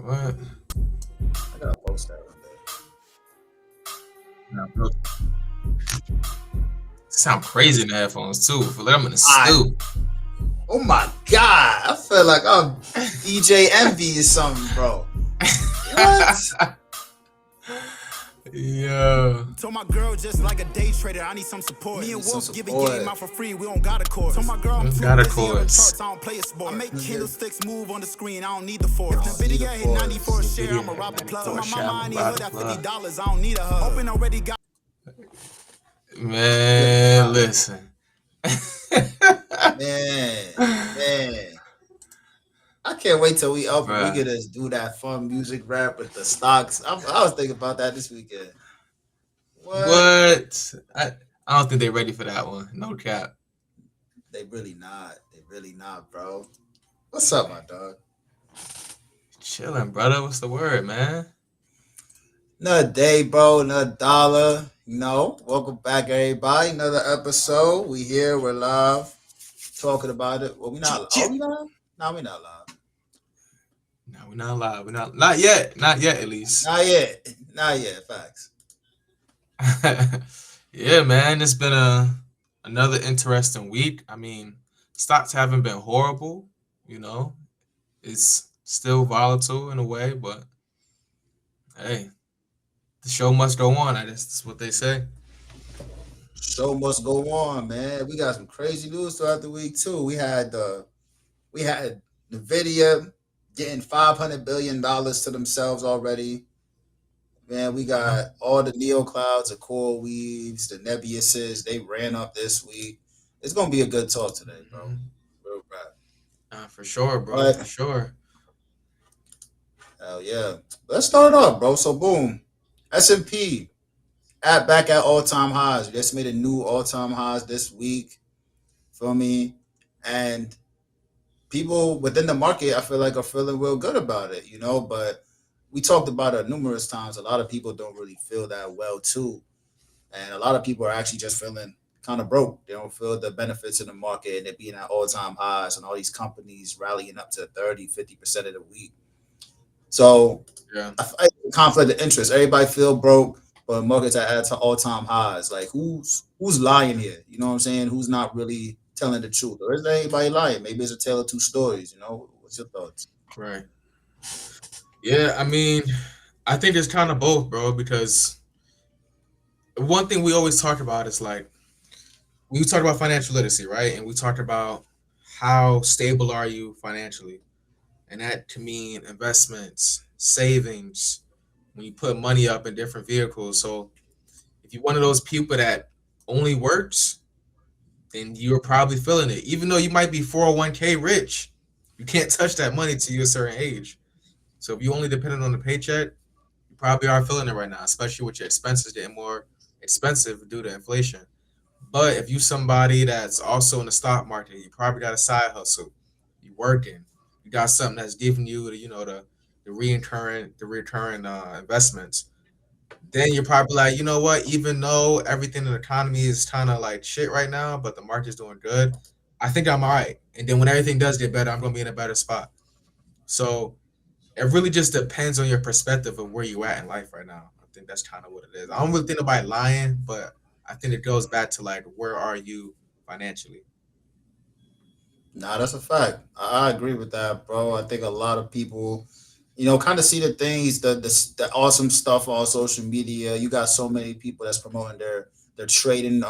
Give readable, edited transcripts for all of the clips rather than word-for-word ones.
What? I gotta post that one day. No, bro. Sound crazy in the headphones too. For them in the I stew. oh my god, I feel like I'm DJ Envy or something, bro. What? Yeah. Told my girl just like a day trader, I need some support. Me and Need some Wolf giving game support. out for free, we don't got a course. Told my girl I'm You too got a busy on the chorus. charts, I don't play a sport. I make Nigga. candlesticks move on the screen, I don't need the force. Don't need Nvidia the hit 94 a force. share, Nvidia I'ma hit rob the plug. 94 Told my share, mama I'ma I need rob her the that plug. $50, I don't need a hug. Hoping already got Man, listen. Man, man. I can't wait till we up. We Bruh. get to do that fun music rap with the stocks. I was thinking about that this weekend. What? What? I don't think they're ready for that one. No cap. They really not. They really not, bro. What's up, my dog? Chilling, brother. What's the word, man? Another day, bro. Another dollar. Welcome back, everybody. Another episode. We here. We're live. Talking about it. Well, we not. Are we live? No, we not live. No, we're not live. We're not yet. Not yet, at least. Not yet. Not yet. Facts. Yeah, man. It's been another interesting week. I mean, stocks haven't been horrible. You know, it's still volatile in a way, but hey, the show must go on. I guess that's what they say. Show must go on, man. We got some crazy news throughout the week too. We had Nvidia getting $500 billion to themselves already. Man, we Yeah. got all the neo clouds, the core weaves, the Nebulouses. They ran up this week. It's gonna be a good talk today, bro. Mhm. Real rap. For sure, bro. For But sure. hell yeah, let's start off, bro. So boom, S&P at back at all time highs. We just made a new all time highs this week. Feel me? And people within the market, I feel like, are feeling real good about it, But we talked about it numerous times. A lot of people don't really feel that well too, and a lot of people are actually just feeling kind of broke. They don't feel the benefits in the market and it being at all time highs and all these companies rallying up to 30, 50% of the week. So Yeah. I feel like conflict of interest. Everybody feel broke, but markets are at all time highs. Like who's lying here? You know what I'm saying? Who's not really telling the truth? Or is there anybody lying? Maybe it's a tale of two stories. What's your thoughts? Right. Yeah. I mean, I think it's kind of both, bro. Because one thing we always talk about is like we talk about financial literacy, right? And we talk about how stable are you financially, and that can mean investments, savings, when you put money up in different vehicles. So if you're one of those people that only works, then you're probably feeling it. Even though you might be 401k rich, you can't touch that money till you're a certain age. So if you only dependent on the paycheck, you probably are feeling it right now, especially with your expenses getting more expensive due to inflation. But if you somebody that's also in the stock market, you probably got a side hustle, you working, you got something that's giving you the recurring investments. Then you're probably like, you know what? Even though everything in the economy is kind of like shit right now, but the market's doing good, I think I'm all right. And then when everything does get better, I'm gonna be in a better spot. So it really just depends on your perspective of where you at in life right now. I think that's kind of what it is. I don't really think about lying, but I think it goes back to like where are you financially? Nah, that's a fact. I agree with that, bro. I think a lot of people, kind of see the things, the awesome stuff on social media. You got so many people that's promoting their trading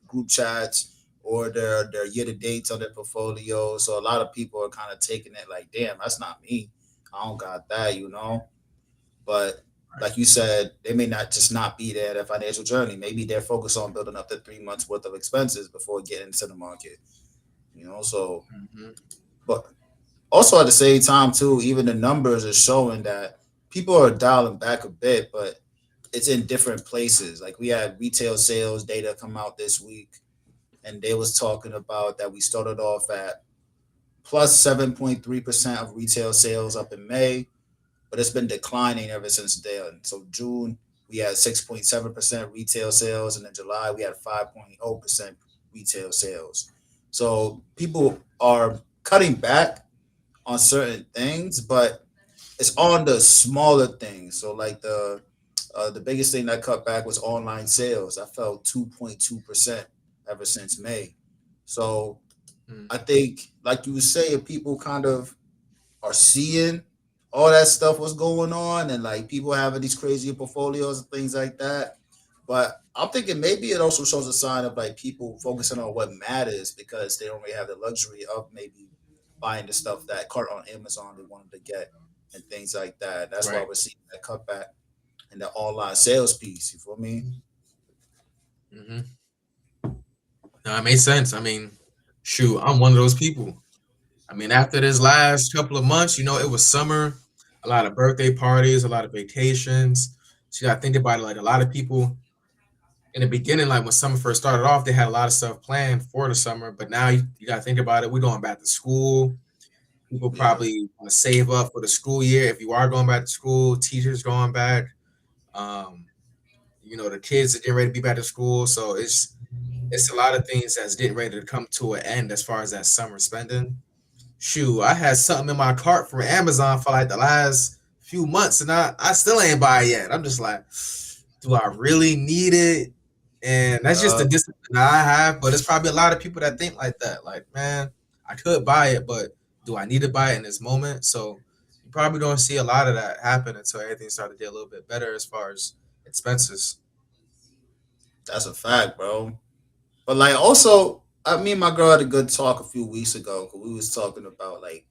group chats or their year to dates on their portfolio. So a lot of people are kind of taking it like, damn, that's not me. I don't got that. But Right. like you said, they may not just not be there their financial journey. Maybe they're focused on building up the 3 months worth of expenses before getting into the market. So Hmm. but also at the same time too, even the numbers are showing that people are dialing back a bit, but it's in different places. Like we had retail sales data come out this week, and they was talking about that we started off at plus 7.3% of retail sales up in May, but it's been declining ever since then. So June we had 6.7% retail sales, and in July we had 5.0% retail sales. So people are cutting back on certain things, but it's on the smaller things. So like the biggest thing that cut back was online sales. I fell 2.2% ever since May. So Mm, I think, like you were saying, people kind of are seeing all that stuff what's going on, and like people having these crazy portfolios and things like that. But I'm thinking maybe it also shows a sign of like people focusing on what matters because they don't really have the luxury of maybe buying the stuff that cart on Amazon they wanted to get and things like that. That's why right. we're seeing that cutback in the online sales piece. You feel me? Hmm. No, it makes sense. I mean, shoot, I'm one of those people. I mean, after this last couple of months, it was summer, a lot of birthday parties, a lot of vacations. So you got to think about it. Like a lot of people in the beginning, like when summer first started off, they had a lot of stuff planned for the summer. But now you got to think about it. We're going back to school. People Yeah, probably want to save up for the school year. If you are going back to school, teachers going back. Um, the kids are getting ready to be back to school. So it's a lot of things that's getting ready to come to an end as far as that summer spending. Shoot, I had something in my cart from Amazon for like the last few months, and I still ain't buy it yet. I'm just like, do I really need it? And that's just the yeah, discipline that I have. But it's probably a lot of people that think like that. Like, man, I could buy it, but do I need to buy it in this moment? So you probably don't see a lot of that happen until everything started to get a little bit better as far as expenses. that's a fact, bro. But like also, me and my girl had a good talk a few weeks ago because we was talking about like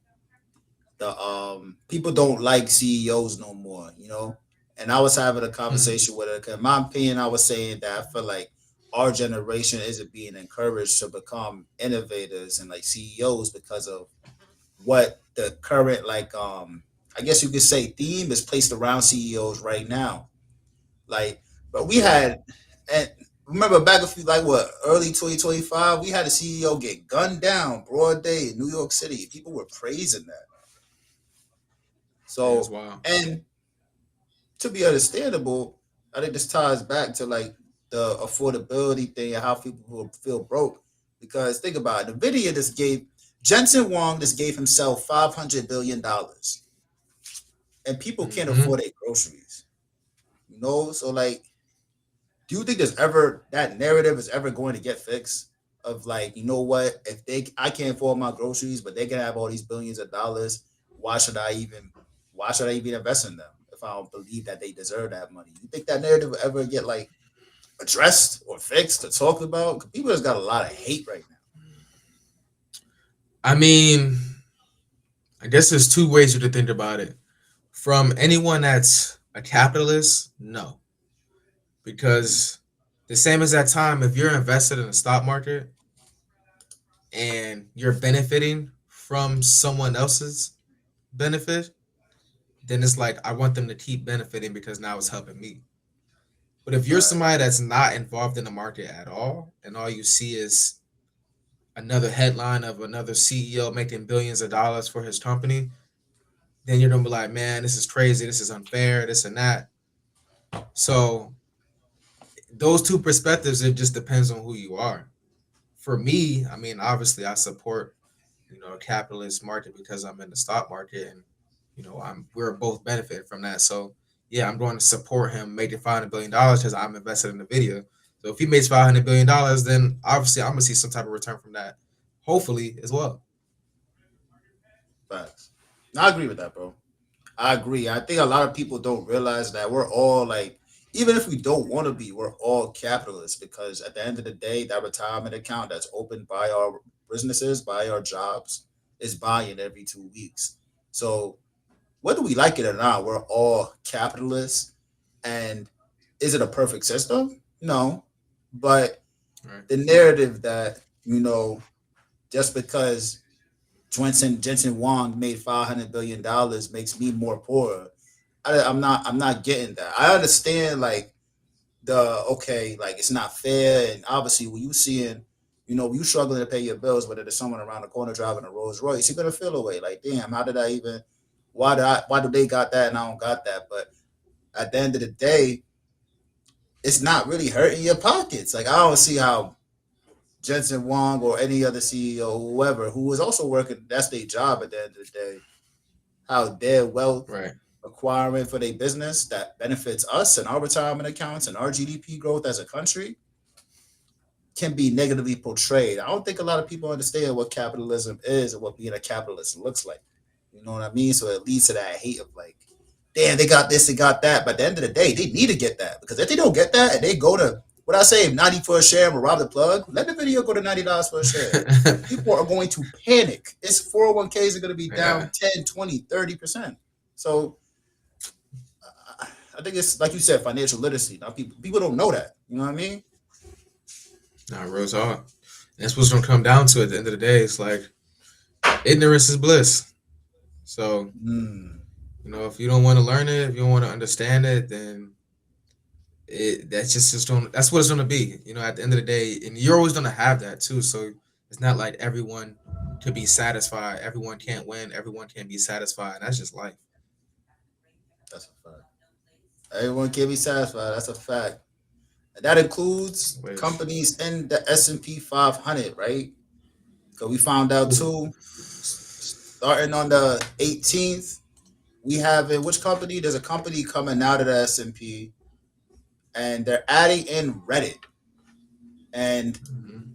the people don't like CEOs no more, you know. And I was having a Mhm. conversation with her. 'Cause in my opinion, I was saying that I feel like our generation isn't being encouraged to become innovators and like CEOs because of what the current like I guess you could say theme is placed around CEOs right now. Like, but we Yeah, had and remember back a few like what early 2025, we had a CEO get gunned down broad day in New York City. People were praising that. yeah, it's So wild. and to be understandable, I think this ties back to like the affordability thing and how people will feel broke. Because think about it, Nvidia just gave Jensen Wong just gave himself $500 billion, and people can't Hmm. afford their groceries. You know, so like, do you think there's ever that narrative is ever going to get fixed? Of like, you know what, if they I can't afford my groceries, but they can have all these billions of dollars, why should I even why should I even invest in them if I don't believe that they deserve that money? You think that narrative will ever get like addressed or fixed or talked about? 'Cause people just got a lot of hate right now. I mean, I guess there's two ways you could think about it. From anyone that's a capitalist, no. Mm, Because the same as that time, if you're invested in the stock market and you're benefiting from someone else's benefit, then it's like I want them to keep benefiting because now it's helping me. But if you're right, somebody that's not involved in the market at all, and all you see is another headline of another CEO making billions of dollars for his company, then you're gonna be like, man, this is crazy, this is unfair, this and that. So those two perspectives, it just depends on who you are. For me, I mean, obviously I support, a capitalist market because I'm in the stock market and we're both benefiting from that. So yeah, I'm going to support him making $500 billion because I'm invested in the video. So if he makes $500 billion, then obviously I'm gonna see some type of return from that, hopefully as well. facts. I agree with that, bro. I agree. I think a lot of people don't realize that we're all like, even if we don't want to be, we're all capitalists because at the end of the day, that retirement account that's opened by our businesses, by our jobs, is buying every 2 weeks. So whether we like it or not, we're all capitalists. And is it a perfect system? No. But Right. the narrative that, just because Jensen Wong made $500 billion makes me more poor. I'm not getting that. I understand like the okay, like it's not fair, and obviously when you seeing, when you struggling to pay your bills, whether there's someone around the corner driving a Rolls Royce, you're gonna feel away. Like, damn, how did I even? Why do they got that and I don't got that? But at the end of the day, it's not really hurting your pockets. Like I don't see how Jensen Wong or any other CEO, whoever, who was also working, that's their job at the end of the day, how their wealth Right. acquiring for their business that benefits us and our retirement accounts and our GDP growth as a country can be negatively portrayed. I don't think a lot of people understand what capitalism is and what being a capitalist looks like. You know what I mean? So it leads to that hate of like, damn, they got this, they got that. But at the end of the day, they need to get that because if they don't get that and they go to what I say, 90 for a share and rob the plug, let the video go to $90 for a share. People are going to panic. Its 401ks are going to be Yeah. down 10, 20, 30%. So I think it's like you said, financial literacy. Now people don't know that. You know what I mean? Not real talk. That's what's gonna come down to at the end of the day. It's like ignorance is bliss. So, Mm, if you don't want to learn it, if you don't want to understand it, then that's just don't. That's what it's gonna be. At the end of the day, and you're always gonna have that too. So it's not like everyone could be satisfied. Everyone can't win. Everyone can't be satisfied. That's just life. that's a fact. Everyone can be satisfied. That's a fact. And that includes Which, companies in the S&P 500, right? Because we found out ooh, too, starting on the 18th, we have in which company? There's a company coming out of the S&P, and they're adding in Reddit. And mhm.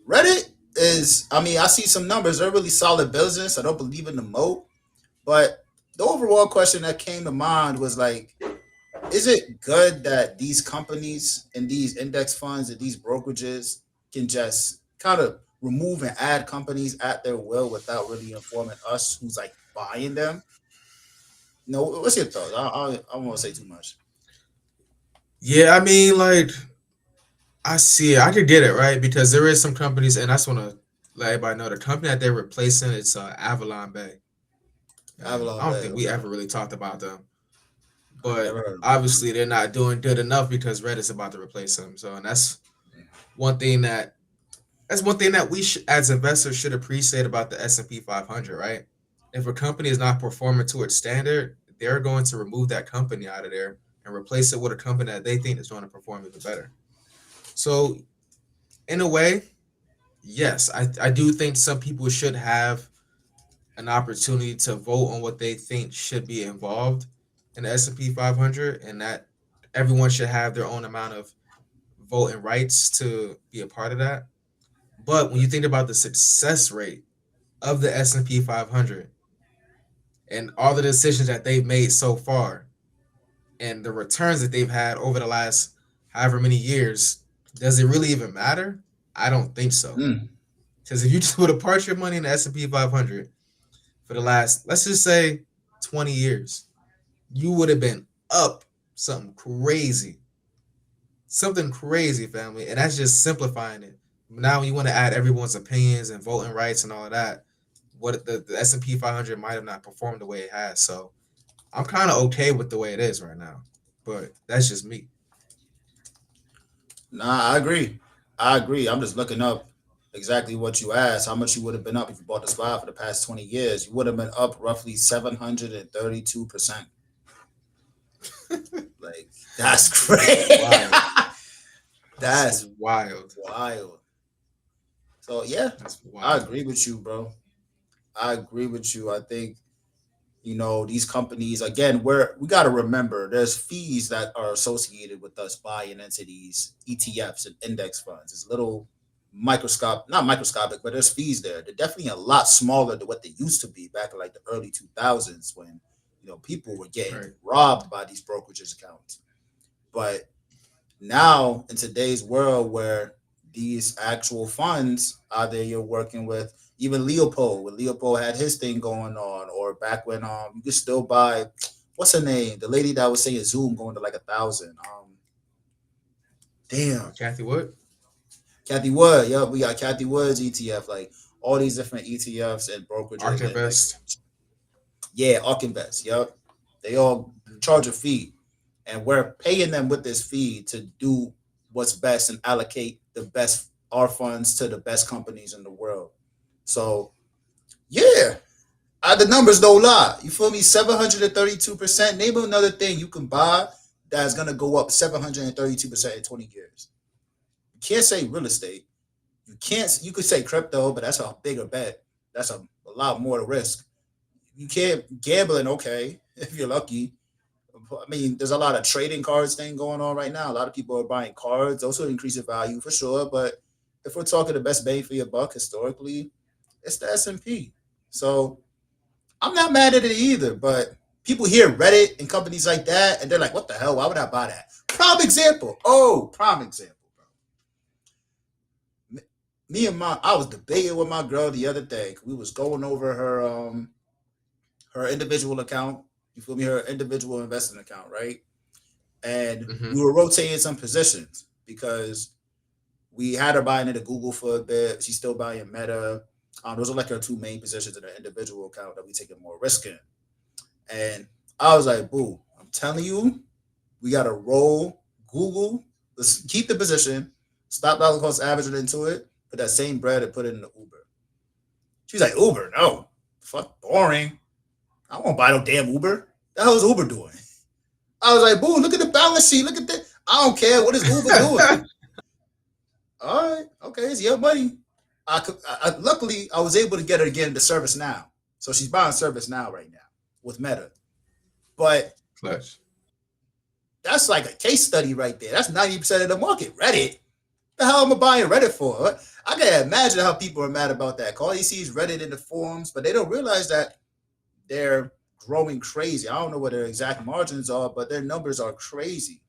Reddit is, I mean, I see some numbers. They're really solid business. I don't believe in the moat, but the overall question that came to mind was like, is it good that these companies and these index funds and these brokerages can just kind of remove and add companies at their will without really informing us who's like buying them? No, what's your thoughts? I don't want to say too much. Yeah, I mean, like I see it. I could get it right because there is some companies, and I just want to let everybody know the company that they're replacing it's Avalon Bay, and Avalon I don't Bay, think we okay. ever really talked about them. I But never heard of them. obviously, they're not doing good enough because Reddit's about to replace them. So, and one thing that that's one thing that we as investors should appreciate about the S&P 500, right? If a company is not performing to its standard, they're going to remove that company out of there and replace it with a company that they think is going to perform even better. So, in a way, yes, I do think some people should have an opportunity to vote on what they think should be involved in the S&P 500 and that everyone should have their own amount of voting rights to be a part of that. But when you think about the success rate of the S&P 500 and all the decisions that they've made so far and the returns that they've had over the last however many years, does it really even matter? I don't think so. Mm, Because if you just would have parked your money in the S&P 500 for the last, let's just say, 20 years, you would have been up something crazy. Something crazy, family. And that's just simplifying it. Now, when you want to add everyone's opinions and voting rights and all of that, what the S&P 500 might have not performed the way it has. So I'm kind of okay with the way it is right now. But that's just me. nah, I agree. I agree. I'm just looking up exactly what you asked. How much you would have been up if you bought the SPY for the past 20 years? You would have been up roughly 732%. Like that's That's crazy. wild. That's That's wild. wild. So yeah, That's I wild. agree with you, bro. I agree with you. I think these companies again. We got to remember there's fees that are associated with us buying into these ETFs and index funds. It's little not microscopic, but there's fees there. They're definitely a lot smaller than what they used to be back in like the early 2000s when people were getting Right. robbed by these brokerages accounts. But now in today's world where these actual funds either you're working with even Leopold when Leopold had his thing going on or back when you could still buy what's her name the lady that was saying Zoom going to like 1,000 damn Kathy Wood? Kathy Wood, yeah, we got Kathy Wood's ETF, like all these different ETFs and Ark brokerages and like Invest. yeah, Ark Invest, yep, they all charge a fee and we're paying them with this fee to do what's best and allocate the best our funds to the best companies in the world. So yeah, the numbers don't lie. You feel me? 732%. Name another thing you can buy that's gonna go up 732% in 20 years. You can't say real estate. You can't. You could say crypto, but that's a bigger bet. That's a lot more to risk. You can't gambling, okay, if you're lucky. I mean, there's a lot of trading cards thing going on right now. A lot of people are buying cards. Those will increase your value for sure. But if we're talking the best bang for your buck historically, it's the S&P. So I'm not mad at it either. But people hear Reddit and companies like that, and they're like, "What the hell? Why would I buy that?" Prime example. Oh, prime example, bro. Me and I was debating with my girl the other day. We was going over her individual account. You feel me? Her individual investing account, right? And Hmm. we were rotating some positions because we had her buying into Google for a bit. She's still buying Meta. Those are like our two main positions in the individual account that we taking more risk in. And I was like, "Boo, I'm telling you, we gotta roll Google. Let's keep the position. Stop dollar cost averaging into it. Put that same bread and put it in the Uber." She's like, "Uber, no, fuck, boring. I won't buy no damn Uber. The hell is Uber doing?" I was like, "Boo, look at the balance sheet. Look at that. I don't care. What is Uber doing?" All right, okay, it's your money. Luckily I was able to get her to get into service now, so she's buying service now right now with Meta. But Clutch. that's like a case study right there. That's 90% of the market. Reddit. The hell am I buying Reddit for? I can imagine how people are mad about that. All you see is Reddit in the forums, but they don't realize that they're growing crazy. I don't know what their exact margins are, but their numbers are crazy.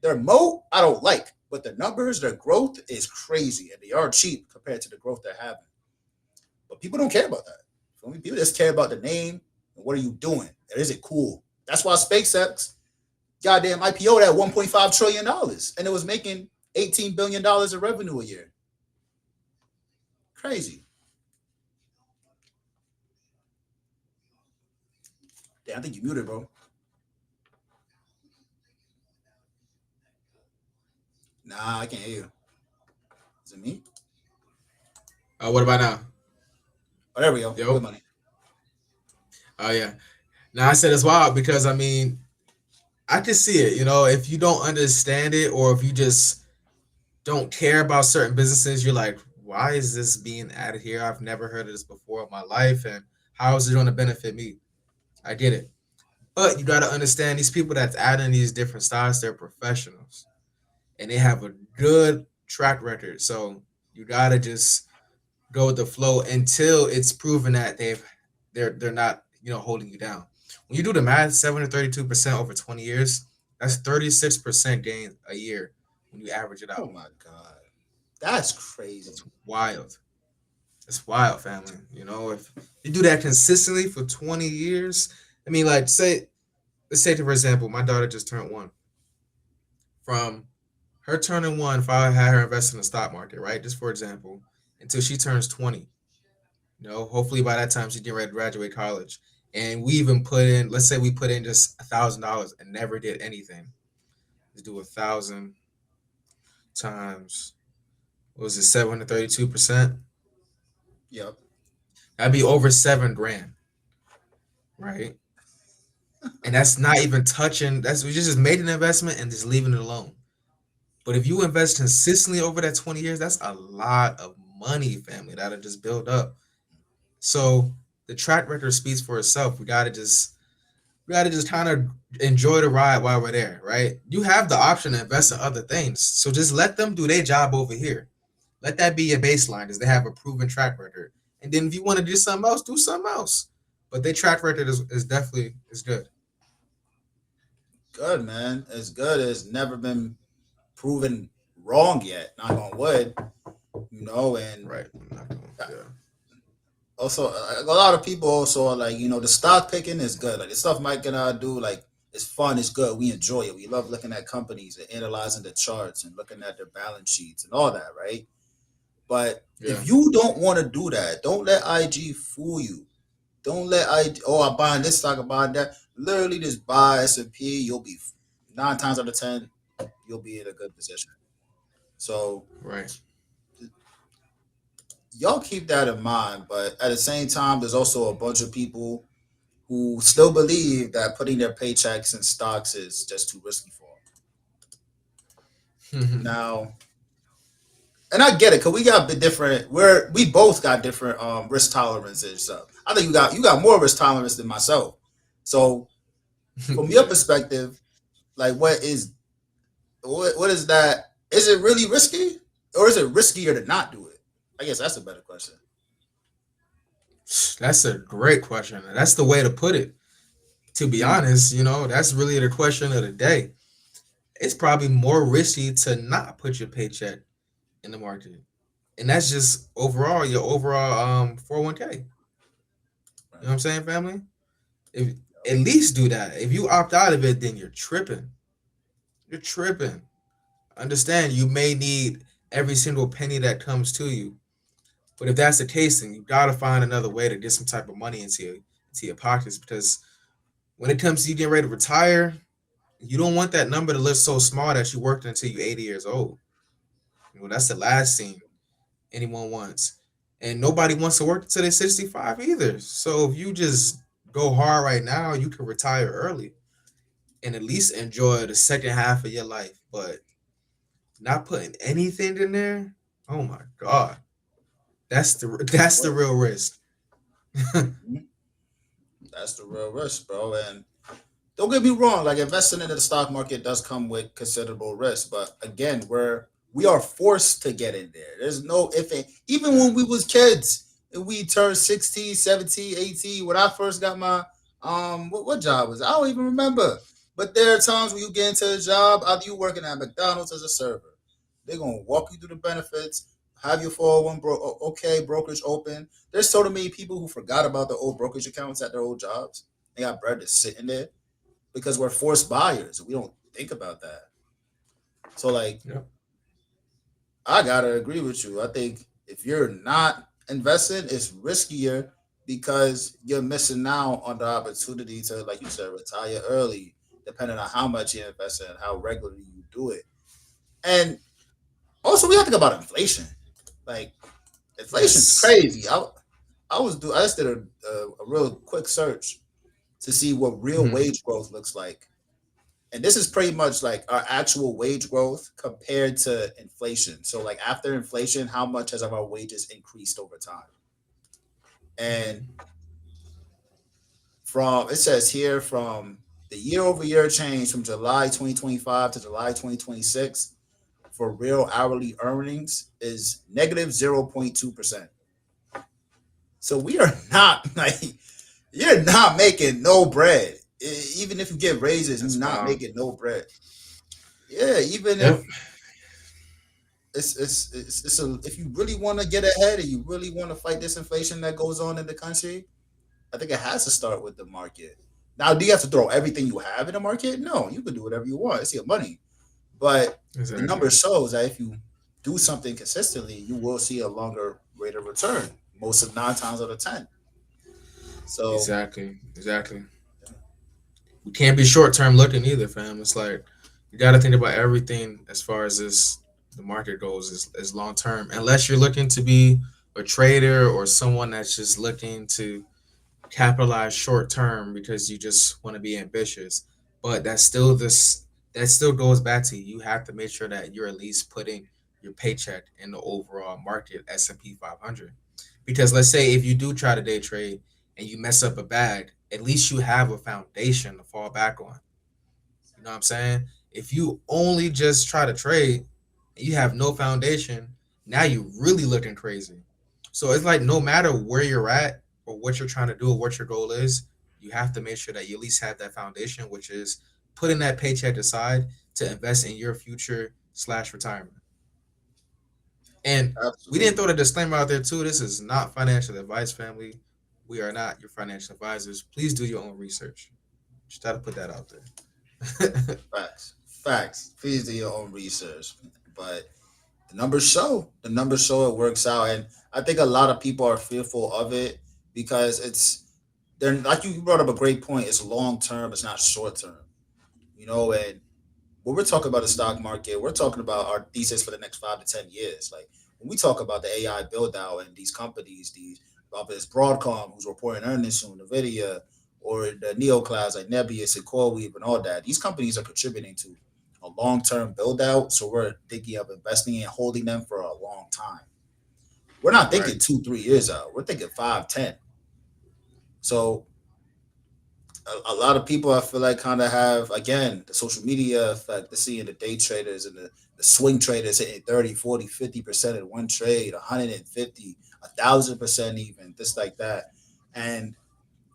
Their moat, I don't like, but the numbers, their growth is crazy, and they are cheap compared to the growth they're having. But people don't care about that. For me, people just care about the name and what are you doing? And is it cool? That's why SpaceX goddamn IPO at $1.5 trillion, and it was making $18 billion of revenue a year. Crazy. Damn, I think you muted, bro. Nah, I can't hear you. Is it me? What about now? Oh, there we go. Good Yo. money. Oh yeah. Now I said it's wild because I mean I can see it. If you don't understand it or if you just don't care about certain businesses, you're like, why is this being added here? I've never heard of this before in my life, and how is it going to benefit me? I get it, but you got to understand these people that's adding these different styles. They're professionals, and they have a good track record. So you got to just go with the flow until it's proven that they're not holding you down. When you do the math, 732% over 20 years, that's 36% gain a year when you average it Oh out. my god, that's crazy. It's wild. It's wild, family. If you do that consistently for 20 years, I mean, like, let's say, for example, my daughter just turned one. From her turning one, if I had her invest in the stock market, right, just for example, until she turns 20, hopefully by that time she's getting ready to graduate college. And we even put in, let's say we put in just $1,000 and never did anything. Let's do 1,000 times, what was it, 732%? Yep. That'd be over 7 grand, right? And that's not even touching. That's we just made an investment and just leaving it alone. But if you invest consistently over that 20 years, that's a lot of money, family, that'll just build up. So the track record speaks for itself. We gotta just kind of enjoy the ride while we're there, right? You have the option to invest in other things. So just let them do their job over here. Let that be your baseline, is they have a proven track record. And then if you want to do something else, do something else. But their track record is definitely is good. Good, man. It's good. It's never been proven wrong yet. Knock on wood. And Right. I'm not gonna, yeah. also a lot of people also are like, the stock picking is good. Like the stuff Mike and I do, like it's fun, it's good. We enjoy it. We love looking at companies and analyzing the charts and looking at their balance sheets and all that, right? But Yeah. if you don't want to do that, don't let IG fool you. Don't let IG. Oh, I'm buying this stock, I'm buying that. Literally, just buy S&P. You'll be 9 times out of 10, you'll be in a good position. So Right. y'all keep that in mind. But at the same time, there's also a bunch of people who still believe that putting their paychecks in stocks is just too risky for them. Now, and I get it because we got the different. We both got different risk tolerances. So I think you got more risk tolerance than myself. So from your Yeah. perspective, like what is that? Is it really risky, or is it riskier to not do it? I guess that's a better question. That's a great question. That's the way to put it. To be Mm, honest, that's really the question of the day. It's probably more risky to not put your paycheck in the market. And that's just overall your overall 401k. You know right. what I'm saying, family? If at least do that. If you opt out of it, then you're tripping. You're tripping. Understand you may need every single penny that comes to you. But if that's the case, then you gotta find another way to get some type of money into your pockets because when it comes to you getting ready to retire, you don't want that number to look so small that you worked until you're 80 years old. That's the last thing anyone wants. And nobody wants to work until they're 65 either. So if you just go hard right now, you can retire early and at least enjoy the second half of your life. But not putting anything in there, oh my God. That's the Well, real risk. mhm. That's the real risk, bro. And don't get me wrong, like investing in the stock market does come with considerable risk, but again, we are forced to get in there. There's no if it, even when we was kids and we turned 16, 17, 18, when I first got my what job was it? I don't even remember. But there are times when you get into a job, either you working at McDonald's as a server. They're gonna walk you through the benefits, have your 401 okay brokerage open. There's so many people who forgot about the old brokerage accounts at their old jobs. They got bread just sitting there because we're forced buyers. We don't think about that. So like Yep. I gotta agree with you. I think if you're not investing, it's riskier because you're missing out on the opportunity to, like you said, retire early, depending on how much you invest and how regularly you do it. And also we have to think about inflation. Like inflation's Yes. crazy. I just did a real quick search to see what real Hmm. wage growth looks like. And this is pretty much like our actual wage growth compared to inflation. So like after inflation, how much has our wages increased over time? And from it says here from the year over year change from July 2025 to July 2026 for real hourly earnings is negative 0.2%. So we are not like you're not making no bread. Even if you get raises, you're That's not wild. making no bread. Yeah, even Yep. if it's a if you really want to get ahead and you really want to fight this inflation that goes on in the country, I think it has to start with the market. Now, do you have to throw everything you have in the market? No, you can do whatever you want. It's your money. But the Exactly. number shows that if you do something consistently, you will see a longer rate of return. Most of 9 times out of 10. So Exactly. Exactly. We can't be short term looking either, fam. It's like you got to think about everything as far as this the market goes is long term. Unless you're looking to be a trader or someone that's just looking to capitalize short term because you just want to be ambitious. But that still goes back to you have to make sure that you're at least putting your paycheck in the overall market S&P 500. Because let's say if you do try to day trade and you mess up a bag, at least you have a foundation to fall back on. You know what I'm saying? If you only just try to trade and you have no foundation, now you're really looking crazy. So it's like no matter where you're at or what you're trying to do or what your goal is, you have to make sure that you at least have that foundation, which is putting that paycheck aside to invest in your future slash retirement. And we didn't throw absolutely the disclaimer out there too. This is not financial advice, family. We are not your financial advisors. Please do your own research. Just got to put that out there. facts. Facts. Please do your own research. But the numbers show it works out. And I think a lot of people are fearful of it because they're like you brought up a great point. It's long term, it's not short term. And when we're talking about the stock market, we're talking about our thesis for the next 5 to 10 years. Like when we talk about the AI build out and these companies, whether it's Broadcom who's reporting earnings soon, Nvidia, or the neoclouds like Nebius and CoreWeave and all that, these companies are contributing to a long term build out. So we're thinking of investing and holding them for a long time. We're not Right. thinking 2, 3 years out. We're thinking 5, 10. So a lot of people I feel like kind of have again the social media effect, the seeing the day traders and the swing traders hitting 30, 40, 50% in one trade, 150, 1,000% even, just like that. And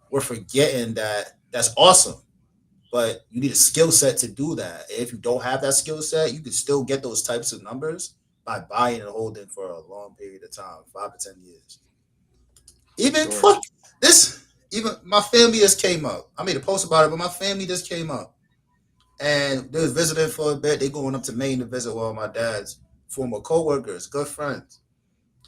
we're forgetting that that's awesome. But you need a skill set to do that. If you don't have that skill set, you can still get those types of numbers by buying and holding for a long period of time, 5 to 10 years. Even Sure. fuck this. Even my family just came up. I made a post about it, but my family just came up and they was visiting for a bit. They going up to Maine to visit one of my dad's former coworkers, good friends.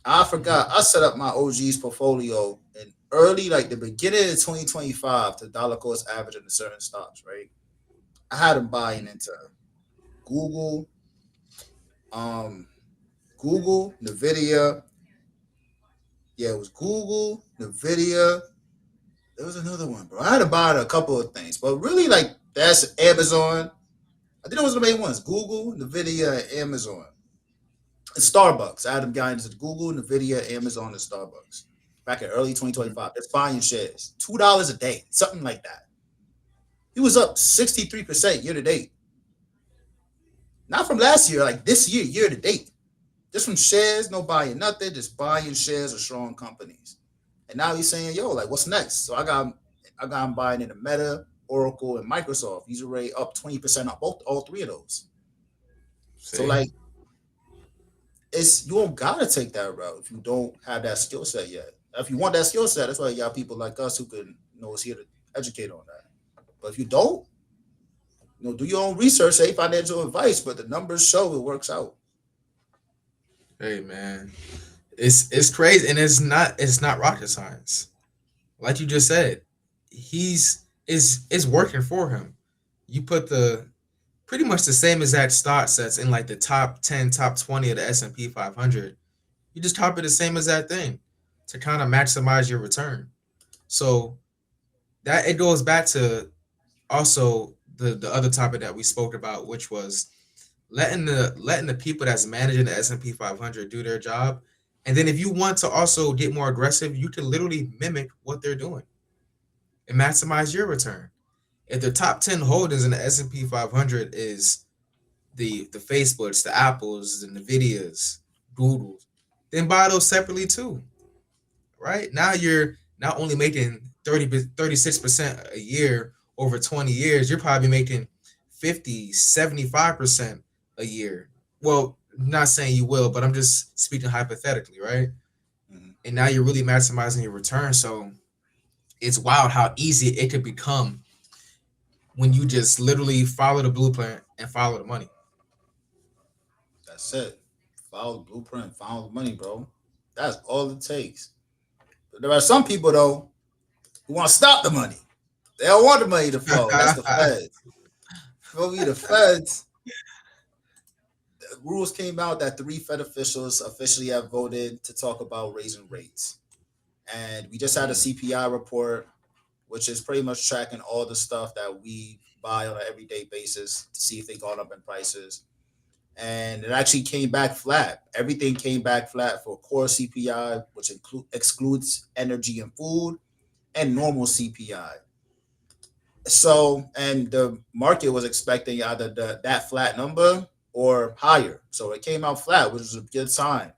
I forgot Hmm. I set up my OG's portfolio in early, like the beginning of 2025 to dollar cost average in certain stocks, right? I had him buying into Google, um, Google, Nvidia. Yeah, it was Google, Nvidia. There was another one, bro. I had to buy a couple of things, but really, like that's Amazon. I think those were the main ones: Google, Nvidia, and Amazon, and Starbucks. I had them guys into Google, Nvidia, Amazon, and Starbucks back in early Hmm. 2025. That's buying shares, $2 a day, something like that. He was up 63% year to date. Not from last year, like this year, year to date. Just from shares, no buying nothing, just buying shares of strong companies. And now he's saying, yo, like, what's next? So I got him buying into Meta, Oracle, and Microsoft. He's already up 20% on both all three of those. So See. like it's you don't gotta take that route if you don't have that skill set yet. If you want that skill set, that's why you got people like us who can is here to educate on that. But if you don't, do your own research, say financial advice, but the numbers show it works out. Hey man, it's crazy, and it's not rocket science. Like you just said, he's is it's working for him. You put the pretty much the same exact stock sets in like the top 10, top 20 of the S&P 500. You just copy the same exact thing to kind of maximize your return. So that it goes back to also the other topic that we spoke about, which was letting the people that's managing the S&P 500 do their job. And then if you want to also get more aggressive, you can literally mimic what they're doing and maximize your return. If the top 10 holdings in the S&P 500 is the Facebooks, the Apples, the Nvidias, Googles, then buy those separately too, right? Now you're not only making 36% a year over 20 years, you're probably making 50, 75% a year. Well, not saying you will, but I'm just speaking hypothetically, right? Mm-hmm. And now you're really maximizing your return. So it's wild how easy it could become when you just literally follow the blueprint and follow the money. That's it. Follow the blueprint, follow the money, bro. That's all it takes. But there are some people though who want to stop the money. They don't want the money to flow. That's the feds. For me, the feds, rules came out that 3 Fed officials officially have voted to talk about raising rates. And we just had a Mm, CPI report, which is pretty much tracking all the stuff that we buy on an everyday basis to see if they gone up in prices. And it actually came back flat. Everything came back flat for core CPI, which excludes energy and food, and normal CPI. So, and the market was expecting either that flat number or higher. So it came out flat, which was a good sign.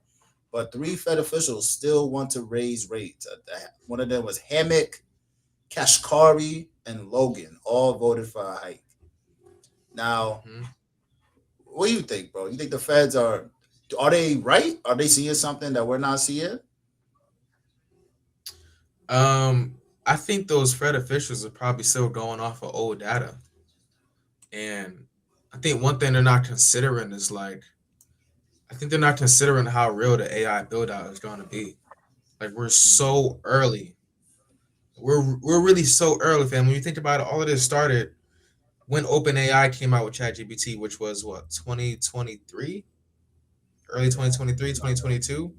But 3 Fed officials still want to raise rates. One of them was Hammock, Kashkari, and Logan. All voted for a hike. Now, mhm. what do you think, bro? You think the Feds are they right? Are they seeing something that we're not seeing? I think those Fed officials are probably still going off of old data. And I think one thing they're not considering is like, I think they're not considering how real the AI build out is going to be. Like, we're so early. We're really so early, fam. When you think about it, all of this started when OpenAI came out with ChatGPT, which was what, 2023, early Yeah, 2023, about that. 2022.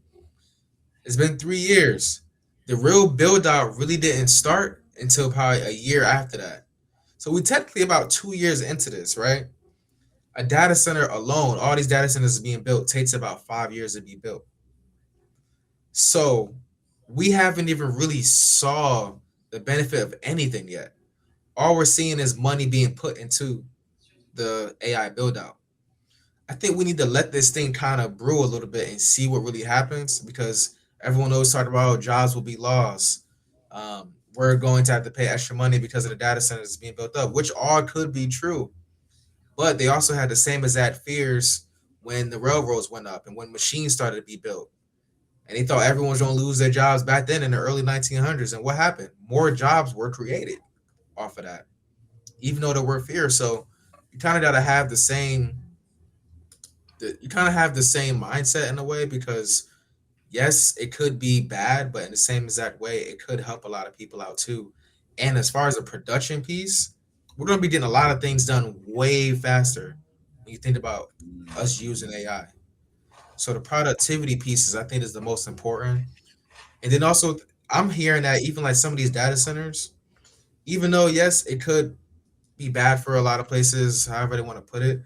It's been 3 years. The real build out really didn't start until probably a year after that. So we technically about 2 years into this, right? A data center alone, all these data centers being built takes about 5 years to be built. So we haven't even really saw the benefit of anything yet. All we're seeing is money being put into the AI build out. I think we need to let this thing kind of brew a little bit and see what really happens because everyone always talk about jobs will be lost. We're going to have to pay extra money because of the data centers being built up, which all could be true. But they also had the same exact fears when the railroads went up and when machines started to be built. And they thought everyone was going to lose their jobs back then in the early 1900s. And what happened? More jobs were created off of that, even though there were fears. So you kind of got to have the same you kind of have the same mindset in a way because yes, it could be bad, but in the same exact way, it could help a lot of people out too. And as far as the production piece, we're going to be getting a lot of things done way faster when you think about us using AI. So the productivity pieces, I think, is the most important. And then also, I'm hearing that even like some of these data centers, even though yes, it could be bad for a lot of places, however they want to put it,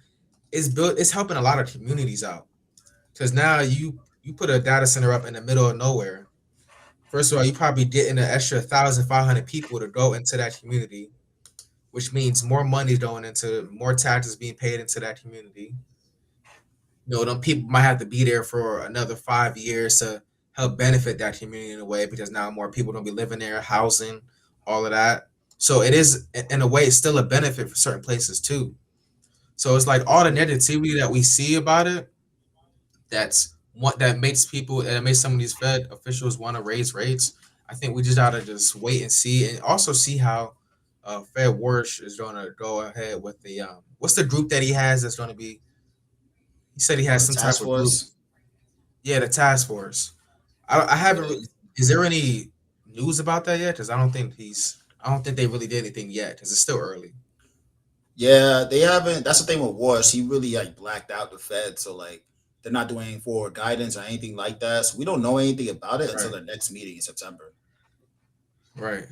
it's helping a lot of communities out because now you put a data center up in the middle of nowhere. First of all, you probably getting an extra 1,500 people to go into that community, which means more money going into more taxes being paid into that community. You know, them people might have to be there for another 5 years to help benefit that community in a way because now more people don't be living there, housing, all of that. So it is in a way it's still a benefit for certain places too. So it's like all the negativity that we see about it that's what that makes people that makes some of these Fed officials want to raise rates. I think we just gotta just wait and see, and also see how Fed Warsh is going to go ahead with the what's the group that he has that's going to be. He said he Oh, has the some type task of group. force. Yeah, the task force. I Yeah, haven't. Is there any news about that yet? Because I don't think he's. I don't think they really did anything yet because it's still early. yeah, they haven't. That's the thing with Wars. He really like blacked out the Fed, so like they're not doing any forward guidance or anything like that. So we don't know anything about it until Right. the next meeting in September. Right.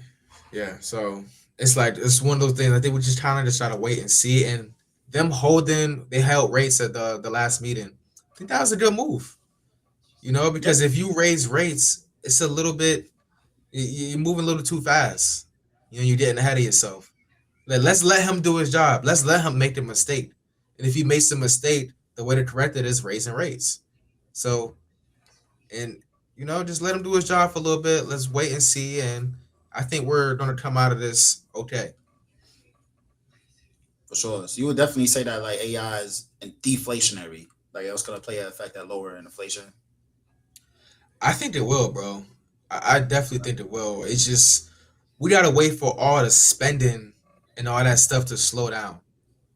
Yeah. So it's like it's one of those things. I think we just kind of just try to wait and see. And them holding, they held rates at the last meeting. I think that was a good move. You know, Yeah, because if you raise rates, it's a little bit you're moving a little too fast. You know, you're getting ahead of yourself. Let's let him do his job. Let's let him make the mistake. And if he makes a mistake, the way to correct it is raising rates. So and you know, just let him do his job for a little bit. Let's wait and see. And I think we're gonna come out of this okay. for sure. So you would definitely say that like AI is deflationary. Like it was gonna play an effect at lower inflation. I think it will, bro. I definitely think it will. It's just we gotta wait for all the spending and all that stuff to slow down,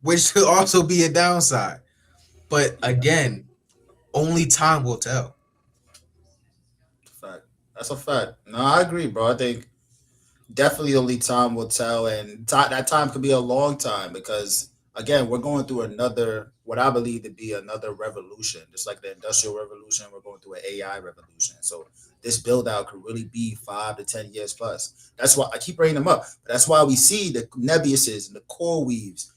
which could also be a downside. But Yeah, again, only time will tell. fact. That's a fact. No, I agree, bro. I think definitely only time will tell, and that time could be a long time because again, we're going through another what I believe to be another revolution, just like the industrial revolution. We're going through an AI revolution. So this build out could really be 5 to 10 years plus. That's why I keep bringing them up. That's why we see the Nebuses and the core weaves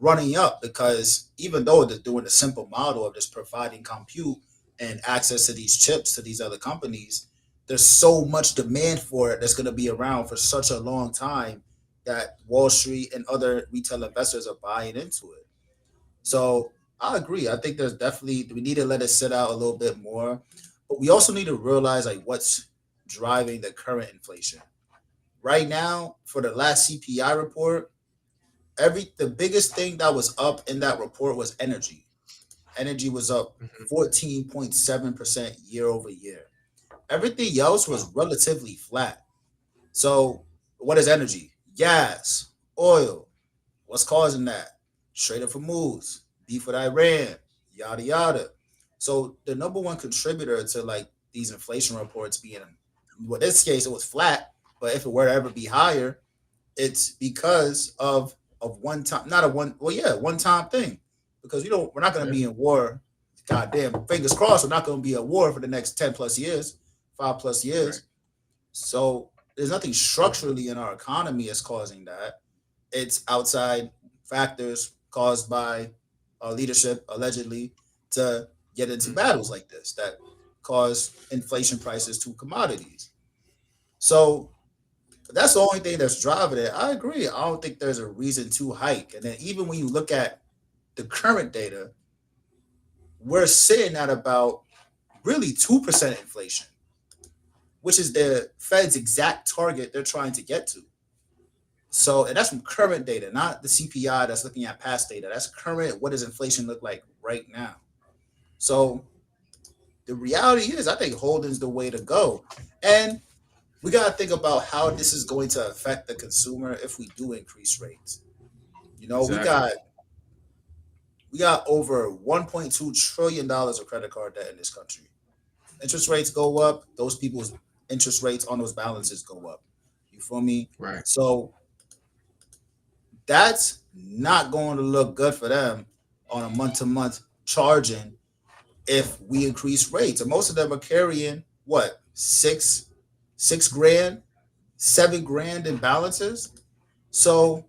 running up because even though they're doing a simple model of just providing compute and access to these chips to these other companies, there's so much demand for it that's going to be around for such a long time that Wall Street and other retail investors are buying into it. So I agree. I think there's definitely we need to let it sit out a little bit more, but we also need to realize like what's driving the current inflation right now. For the last CPI report, the biggest thing that was up in that report was energy. Energy was up Mhm. 14.7% year over year. Everything else was Wow. relatively flat. So, what is energy? Gas, oil. What's causing that? Straight up from moves, beef with Iran, yada yada. So, the number one contributor to like these inflation reports being, well, in this case, it was flat, but if it were to ever be higher, it's because of one time, not a one, well, yeah, one time thing, because we're not going to Yeah. be in war. Goddamn, fingers crossed, we're not going to be at war for the next 10 plus years, 5 plus years. Right. So there's nothing Right. structurally in our economy is causing that. It's outside factors caused by leadership allegedly to get into Mm, battles like this that cause inflation prices to commodities. So that's the only thing that's driving it. I agree. I don't think there's a reason to hike. And then even when you look at the current data, we're sitting at about really 2% inflation, which is the Fed's exact target they're trying to get to. So, and that's from current data, not the CPI that's looking at past data. That's current. What does inflation look like right now? So, the reality is, I think holding's the way to go. And we got to think about how this is going to affect the consumer if we do increase rates. You know, we exactly. got we got over 1.2 trillion dollars of credit card debt in this country. Interest rates go up, those people's interest rates on those balances go up. You feel me? Right. So that's not going to look good for them on a month to month charging if we increase rates. And most of them are carrying what, six grand, 7 grand in balances. So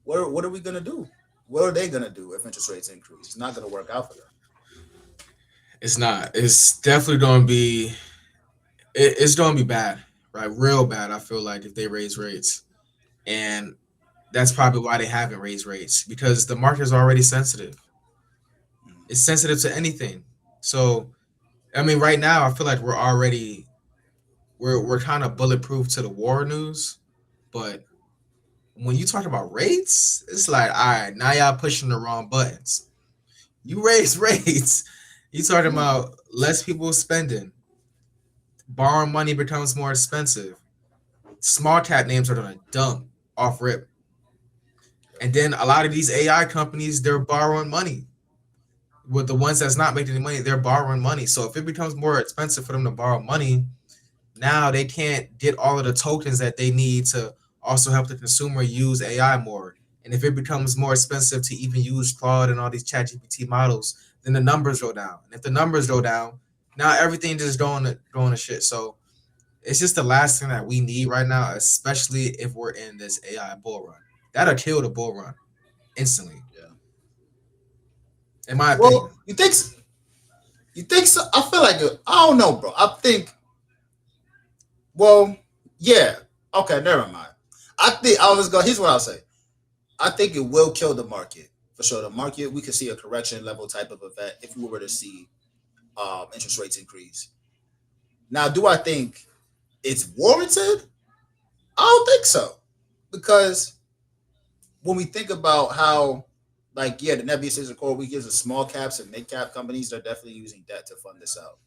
what are we gonna do? What are they gonna do if interest rates increase? It's not gonna work out for them. It's not. It's definitely going to be. It's going to be bad, right? Real bad. I feel like if they raise rates, and that's probably why they haven't raised rates because the market is already sensitive. It's sensitive to anything. So I mean, right now I feel like we're kind of bulletproof to the war news, but when you talk about rates, it's like, all right, now y'all pushing the wrong buttons. You raise rates, you talking Mm. about less people spending, borrowing money becomes more expensive. Small cap names are gonna dump off rip, Yeah. and then a lot of these AI companies they're borrowing money. With the ones that's not making any money, they're borrowing money. So if it becomes more expensive for them to borrow money, now they can't get all of the tokens that they need to also help the consumer use AI more. And if it becomes more expensive to even use Claude and all these chat GPT models, then the numbers go down. And if the numbers go down, now everything just going to shit. So it's just the last thing that we need right now, especially if we're in this AI bull run. That'll kill the bull run instantly, Yeah. in my opinion. Well, you think so? I feel like I don't know, bro. I think well, yeah. Okay, never mind. I think I was going. Here's what I'll say. I think it will kill the market for sure. The market, we could see a correction level type of event if we were to see interest rates increase. Now, do I think it's warranted? I don't think so, because when we think about how, like, yeah, the Nebius is a core, we give the small caps and mid cap companies, they're definitely using debt to fund this out.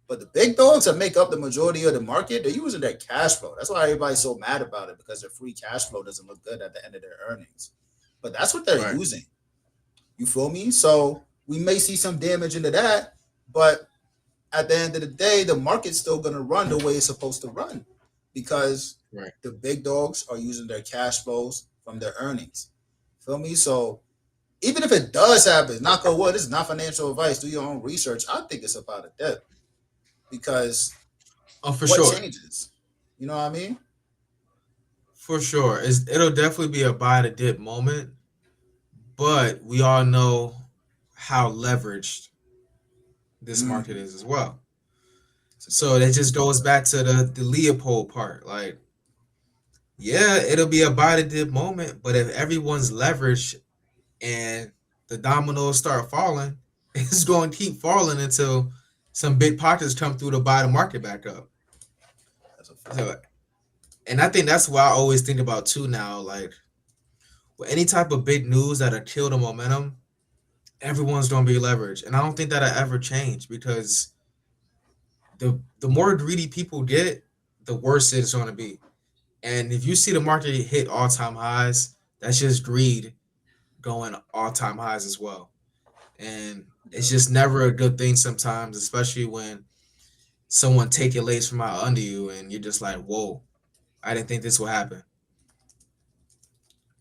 But the big dogs that make up the majority of the market, they're using their cash flow. That's why everybody's so mad about it, because their free cash flow doesn't look good at the end of their earnings. But that's what they're Right, using. You feel me? So we may see some damage into that, but at the end of the day, the market's still going to run the way it's supposed to run, because right. the big dogs are using their cash flows from their earnings. Feel me? So even if it does happen, knock on wood, this is not financial advice. Do your own research. I think it's about a dip, because Oh, for what sure. changes? You know what I mean? For sure. It'll definitely be a buy the dip moment, but we all know how leveraged this market Mm-hmm. is as well. That's a good So that point. just goes back to the Leopold part. Like, yeah, it'll be a buy the dip moment, but if everyone's leveraged and the dominoes start falling, it's going to keep falling until some big pockets come through to buy the market back up. That's a fact. So, and I think that's what I always think about too now. Like, with any type of big news that'll kill the momentum, everyone's gonna be leveraged, and I don't think that'll ever change because the more greedy people get, the worse it's gonna be. And if you see the market hit all time highs, that's just greed going all time highs as well. And it's Yeah. just never a good thing sometimes, especially when someone take your lace from out under you, and you're just like, "Whoa, I didn't think this would happen."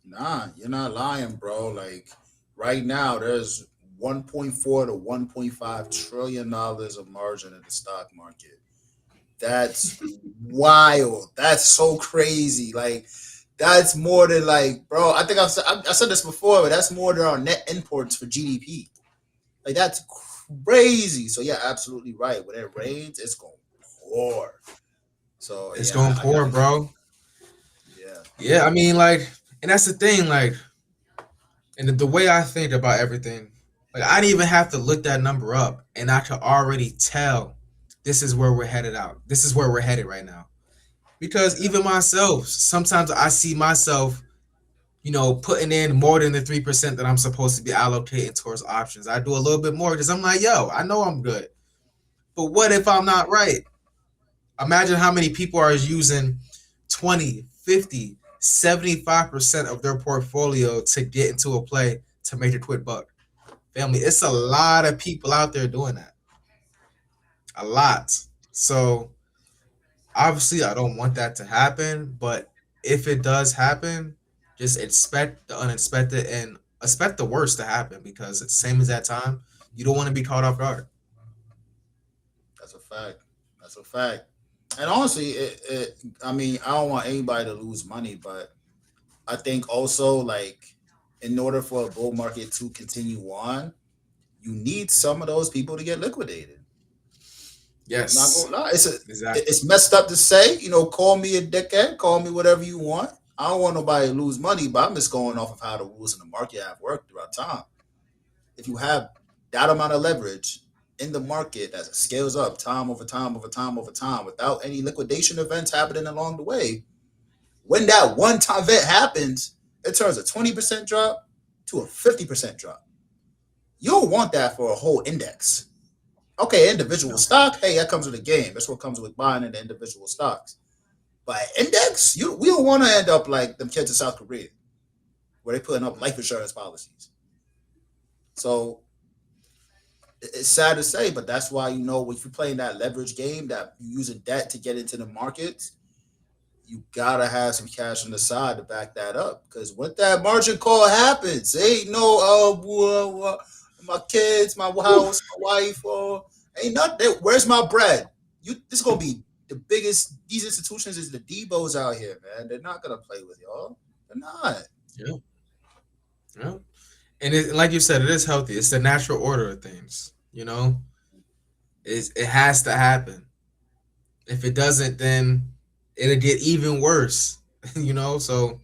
Nah, you're not lying, bro. Like right now, there's 1.4 to 1.5 trillion dollars of margin in the stock market. That's wild. That's so crazy. Like That's more than like, bro. I think I said this before, but that's more than our net imports for GDP. Like that's crazy. So yeah, absolutely right. When it rains, it's gonna pour. So It's yeah, gonna I pour, gotta. bro. Yeah, Yeah, I mean, like, and that's the thing, like, and the way I think about everything, like, I didn't even have to look that number up, and I could already tell this is where we're headed out. This is where we're headed right now. Because yeah. even myself, sometimes I see myself, putting in more than the 3% that I'm supposed to be allocating towards options. I do a little bit more because I'm like, yo, I know I'm good. But what if I'm not right? Imagine how many people are using 20, 50, 75% of their portfolio to get into a play to make a quick buck. Family, it's a lot of people out there doing that. A lot. So obviously I don't want that to happen, but if it does happen, just expect the unexpected and expect the worst to happen because it's the same as that time. You don't want to be caught off guard. That's a fact. That's a fact. And honestly, I mean, I don't want anybody to lose money, but I think also like in order for a bull market to continue on, you need some of those people to get liquidated. I'm not Yes, gonna lie. exactly. It's messed up to say. Call me a dickhead, call me whatever you want. I don't want nobody to lose money, but I'm just going off of how the rules in the market have worked throughout time. If you have that amount of leverage in the market that scales up time over time over time over time without any liquidation events happening along the way, when that one time event happens, it turns a 20% drop to a 50% drop. You don't want that for a whole index. Okay, individual No. stock, hey, that comes with the game. That's what comes with buying into individual stocks. But index, we don't want to end up like them kids in South Korea where they putting up life insurance policies. So it's sad to say, but that's why if you're playing that leverage game, that you're using debt to get into the markets, you gotta have some cash on the side to back that up. Because when that margin call happens, ain't no my kids, my Whew. house, my wife, ain't nothing. Where's my bread? This is gonna be the biggest. These institutions is the Debos out here, man. They're not gonna play with y'all. They're not. Yeah, yeah. And like you said, it is healthy. It's the natural order of things. It has to happen. If it doesn't, then it'll get even worse. So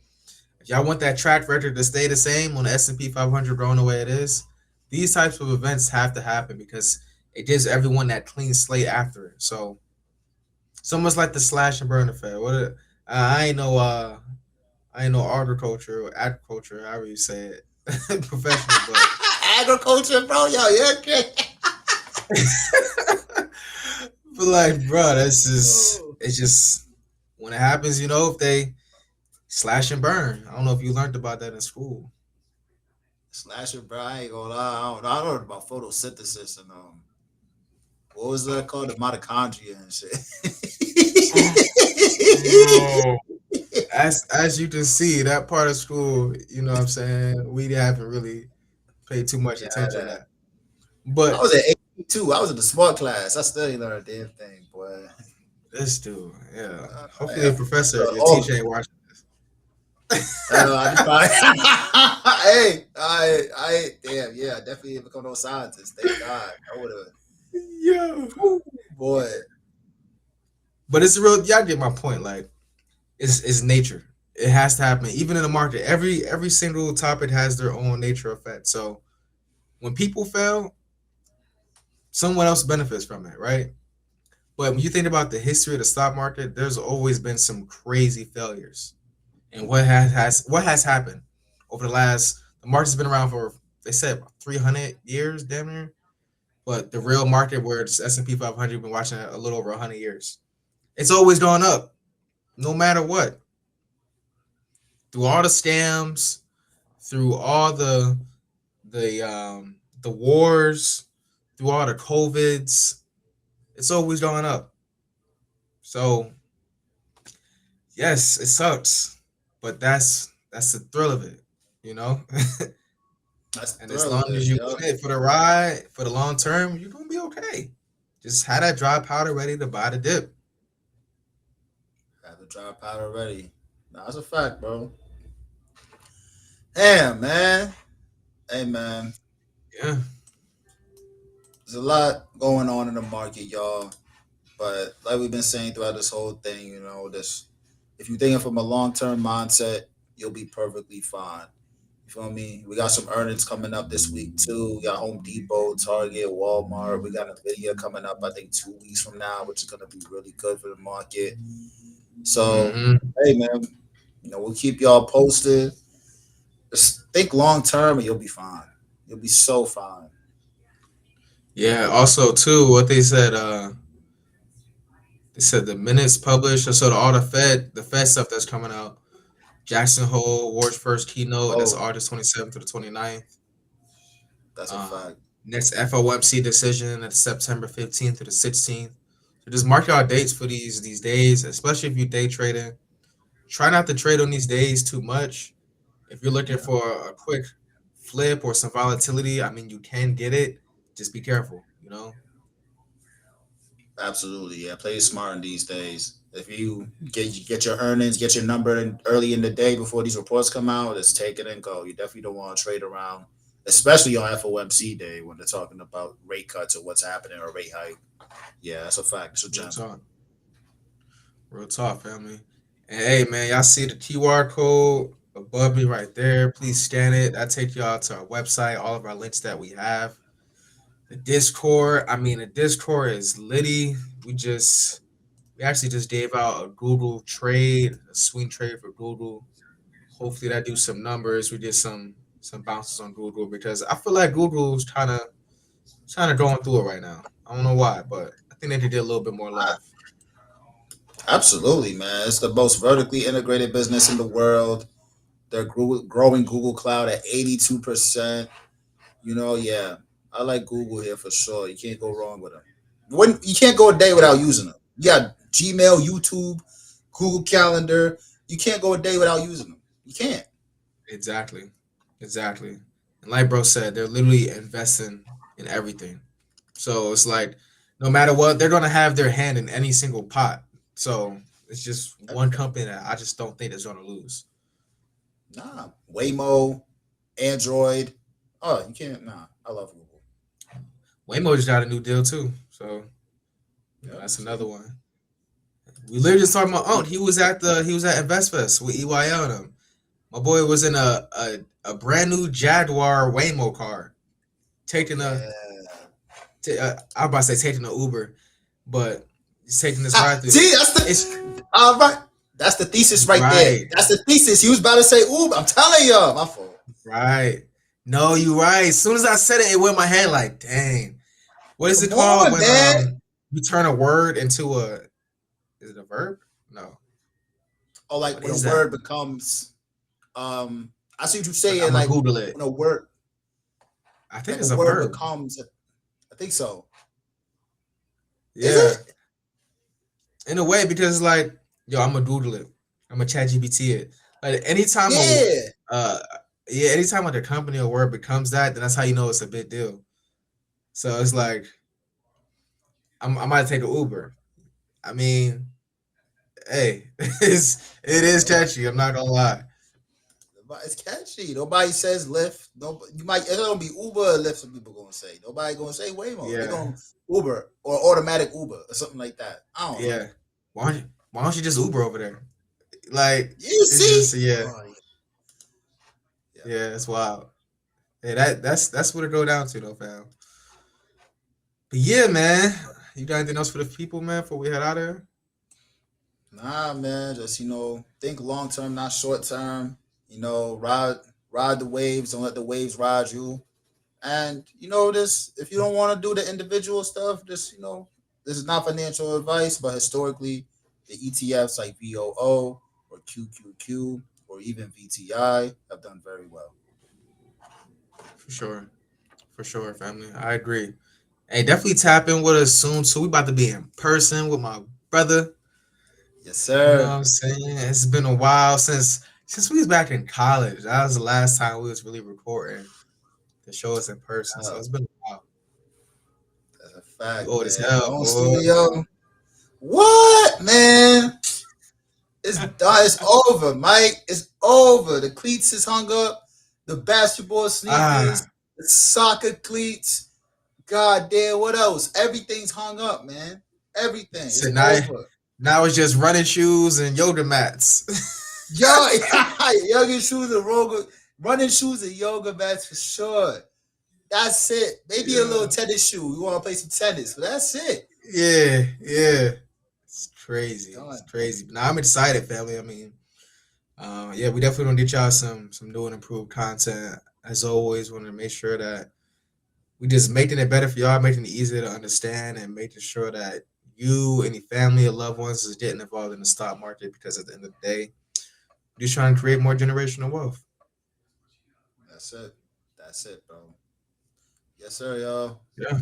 if y'all want that track record to stay the same on the S&P 500 growing the way it is, these types of events have to happen because it gives everyone that clean slate after it. So it's almost like the slash and burn effect. I ain't no agriculture or agriculture, however you say it, professional, but Agriculture, bro. Yo, you're okay. but like, bro, that's just Oh. it's just when it happens, if they slash and burn. I don't know if you learned about that in school. Slasher, bro. I ain't gonna lie. I don't know about photosynthesis and what was that called? The mitochondria and shit. Bro, as you can see, that part of school, what I'm saying, we haven't really paid too much Yeah, attention to that. that. I But was at 82. I was in the smart class. I still ain't learned a damn thing, boy. this dude, yeah. Hopefully, Yeah, a professor, your oh, teacher ain't watching I probably. Hey, damn, yeah, I definitely didn't become no scientist. Thank God. I would have. Yeah. Boy, But it's real. Y'all get my point. Like, it's nature. It has to happen. Even in the market, every single topic has their own nature effect. So when people fail, someone else benefits from it, right? But when you think about the history of the stock market, there's always been some crazy failures. And what has happened over the market's been around for, they said, 300 years, damn near. But the real market, where it's S&P 500, been watching it a little over 100 years. It's always gone up, no matter what. Through all the scams, through all the wars, through all the covids, it's always going up. So yes, it sucks, but that's the thrill of it, you know. that's the And as thrill long of it, as you yo. in it for the ride, for the long term, you're gonna be okay. Just have that dry powder ready to buy the dip. Have the dry powder ready. Nah, that's a fact, bro. Damn, man. Hey, man. Yeah. There's a lot going on in the market, y'all. But like we've been saying throughout this whole thing, this if you're thinking from a long term mindset, you'll be perfectly fine. You feel me? We got some earnings coming up this week too. We got Home Depot, Target, Walmart. We got Nvidia coming up, I think 2 weeks from now, which is gonna be really good for the market. So, Hmm. hey man, we'll keep y'all posted. Just think long term and you'll be fine. You'll be so fine. Yeah. Also, too, what they said the minutes published. So all the Fed stuff that's coming out. Jackson Hole, Ward's first keynote. That's Oh, August 27th to the 29th. that's a Um, fact. Next FOMC decision. That's September 15th to the 16th. So just mark your dates for these days, especially if you day trading. Try not to trade on these days too much. If you're looking Yeah. for a quick flip or some volatility, I mean, you can get it. Just be careful, you know? Absolutely, yeah. Play smart in these days. If you get your earnings, get your number early in the day before these reports come out, just take it and go. You definitely don't want to trade around, especially on FOMC day when they're talking about rate cuts or what's happening or rate hike. Yeah, that's a fact. It's a Real gem. talk. Real talk, family. And hey, man, y'all see the QR code above me right there. Please scan it. That take y'all to our website, all of our links that we have. The Discord. I mean, the Discord is litty. We actually just gave out a Google trade, a swing trade for Google. Hopefully that do some numbers. We did some bounces on Google because I feel like Google's kind of going through it right now. I don't know why, but I think they could get a little bit more love. Absolutely, man. It's the most vertically integrated business in the world. They're growing Google Cloud at 82%. Yeah, I like Google here for sure. You can't go wrong with them. When you can't go a day Yeah, without using them. You got Gmail, YouTube, Google Calendar. You can't go a day without using them. You can't. exactly, exactly. And like bro said, they're literally investing in everything. So it's like no matter what, they're gonna have their hand in any single pot. So it's just one Everything. company that I just don't think is gonna lose. Nah, Waymo, Android. Oh, you can't. Nah, I love Google. Waymo just got a new deal too. So Yep. that's another See. one. We literally just talking about he was at InvestFest with EYL and him. My boy was in a brand new Jaguar Waymo car, taking a Yeah. I was about to say taking an Uber, but he's taking this Ah, ride through. see, that's It's the all right. That's the thesis right there. right, That's the thesis. He was about to say, "Ooh, I'm telling y'all, my fault." right. No, you right. As soon as I said it, it went in my head like, dang. What is it Come called on, when man. you turn a word into a is it a verb? No. Or like What when a is that? word becomes I see what you I'm saying, gonna like Google it. when a word I think like a it's a word verb. becomes I think so. Is Yeah. it? In a way, because like, yo, I'm gonna Google it. I'm gonna chat GPT it. Like anytime Yeah. uh yeah, anytime like a company or word becomes that, then that's how you know it's a big deal. So it's like I might take an Uber. I mean, hey, it Yeah, is nobody, catchy. I'm not gonna lie. it's catchy. Nobody says Lyft. No, you might it's gonna be Uber or Lyft. Some people gonna say. Nobody gonna say Waymo. They Yeah, gonna Uber or automatic Uber or something like that. I don't know. yeah. Why don't you just Uber over there? Like You it's see? just yeah, Oh, yeah. yeah. It's wild. Hey, that's what it go down to though, fam. But yeah, man. You got anything else for the people, man? Before we head out of here? Nah, man. Just think long term, not short term. Ride the waves. Don't let the waves ride you. And this if you don't want to do the individual stuff, just this is not financial advice, but historically, the ETFs like VOO or QQQ or even VTI have done very well. For sure. For sure, family. I agree. Hey, definitely tap in with us soon too. We about to be in person with my brother. Yes, You know what sir. I'm saying? It's been a while since we was back in college. That was the last time we was really recording the show us in person. So Oh, it's been a while. that's a We fact, old as man. hell, On boy. studio. What, man? It's done. It's over, Mike. It's over. The cleats is hung up. The basketball Ah, sneakers, the soccer cleats. God damn, what else? Everything's hung up, man. Everything. so It's now, over. now it's just running shoes and yoga mats. Yo, yoga shoes and running shoes and yoga mats for sure. That's it. Maybe a little Yeah, tennis shoe. You want to play some tennis, but that's it. yeah, yeah. It's It's crazy. It's done. crazy. But now I'm excited, family. I mean, yeah, we definitely gonna get y'all some new and improved content. As always, want to make sure that we just making it better for y'all, making it easier to understand, and making sure that you, any family or loved ones, is getting involved in the stock market because at the end of the day, we're just trying to create more generational wealth. That's it. That's it, bro. Yes, sir, y'all. Yeah,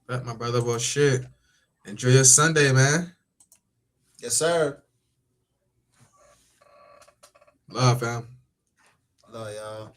but my brother, well, shit. Enjoy your Sunday, man. Yes, sir. Love, fam. Love y'all.